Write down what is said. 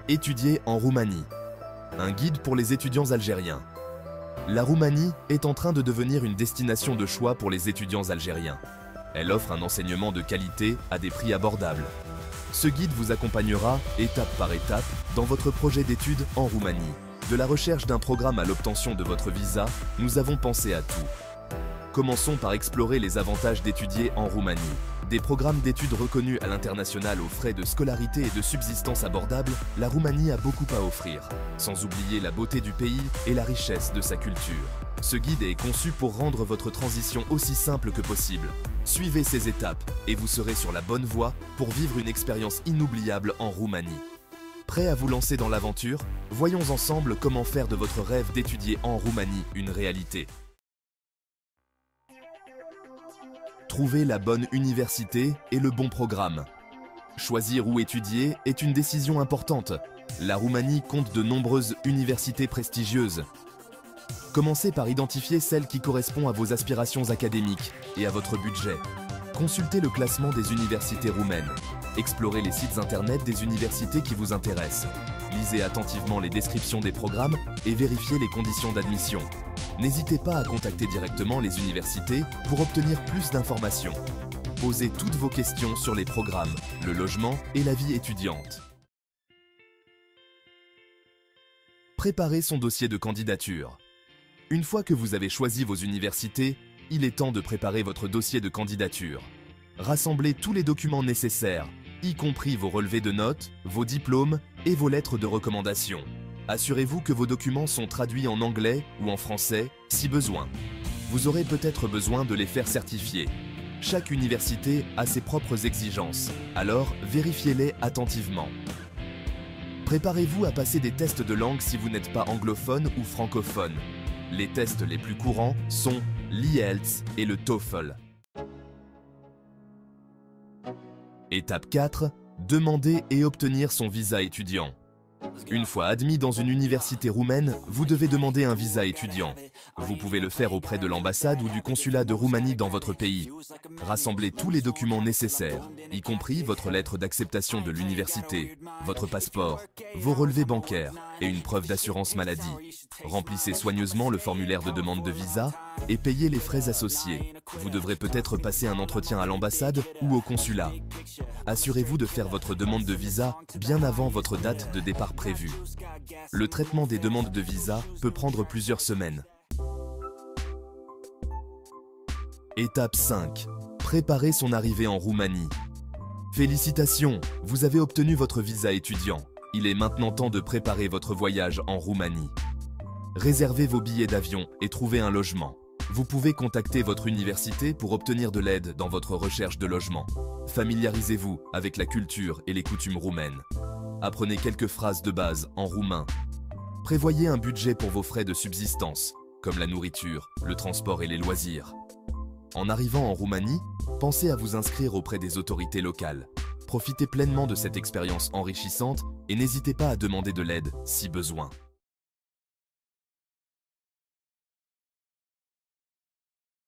Étudier en Roumanie. Un guide pour les étudiants algériens. La Roumanie est en train de devenir une destination de choix pour les étudiants algériens. Elle offre un enseignement de qualité à des prix abordables. Ce guide vous accompagnera, étape par étape, dans votre projet d'études en Roumanie. De la recherche d'un programme à l'obtention de votre visa, nous avons pensé à tout. Commençons par explorer les avantages d'étudier en Roumanie. Des programmes d'études reconnus à l'international aux frais de scolarité et de subsistance abordables, la Roumanie a beaucoup à offrir, sans oublier la beauté du pays et la richesse de sa culture. Ce guide est conçu pour rendre votre transition aussi simple que possible. Suivez ces étapes et vous serez sur la bonne voie pour vivre une expérience inoubliable en Roumanie. Prêt à vous lancer dans l'aventure? Voyons ensemble comment faire de votre rêve d'étudier en Roumanie une réalité. Trouver la bonne université et le bon programme. Choisir où étudier est une décision importante. La Roumanie compte de nombreuses universités prestigieuses. Commencez par identifier celle qui correspond à vos aspirations académiques et à votre budget. Consultez le classement des universités roumaines. Explorez les sites internet des universités qui vous intéressent. Lisez attentivement les descriptions des programmes et vérifiez les conditions d'admission. N'hésitez pas à contacter directement les universités pour obtenir plus d'informations. Posez toutes vos questions sur les programmes, le logement et la vie étudiante. Préparez son dossier de candidature. Une fois que vous avez choisi vos universités, il est temps de préparer votre dossier de candidature. Rassemblez tous les documents nécessaires, y compris vos relevés de notes, vos diplômes et vos lettres de recommandation. Assurez-vous que vos documents sont traduits en anglais ou en français, si besoin. Vous aurez peut-être besoin de les faire certifier. Chaque université a ses propres exigences, alors vérifiez-les attentivement. Préparez-vous à passer des tests de langue si vous n'êtes pas anglophone ou francophone. Les tests les plus courants sont l'IELTS et le TOEFL. Étape 4. Demander et obtenir son visa étudiant. Une fois admis dans une université roumaine, vous devez demander un visa étudiant. Vous pouvez le faire auprès de l'ambassade ou du consulat de Roumanie dans votre pays. Rassemblez tous les documents nécessaires, y compris votre lettre d'acceptation de l'université, votre passeport, vos relevés bancaires et une preuve d'assurance maladie. Remplissez soigneusement le formulaire de demande de visa et payez les frais associés. Vous devrez peut-être passer un entretien à l'ambassade ou au consulat. Assurez-vous de faire votre demande de visa bien avant votre date de départ prévue. Le traitement des demandes de visa peut prendre plusieurs semaines. Étape 5. Préparer son arrivée en Roumanie. Félicitations, vous avez obtenu votre visa étudiant. Il est maintenant temps de préparer votre voyage en Roumanie. Réservez vos billets d'avion et trouvez un logement. Vous pouvez contacter votre université pour obtenir de l'aide dans votre recherche de logement. Familiarisez-vous avec la culture et les coutumes roumaines. Apprenez quelques phrases de base en roumain. Prévoyez un budget pour vos frais de subsistance, comme la nourriture, le transport et les loisirs. En arrivant en Roumanie, pensez à vous inscrire auprès des autorités locales. Profitez pleinement de cette expérience enrichissante et n'hésitez pas à demander de l'aide si besoin.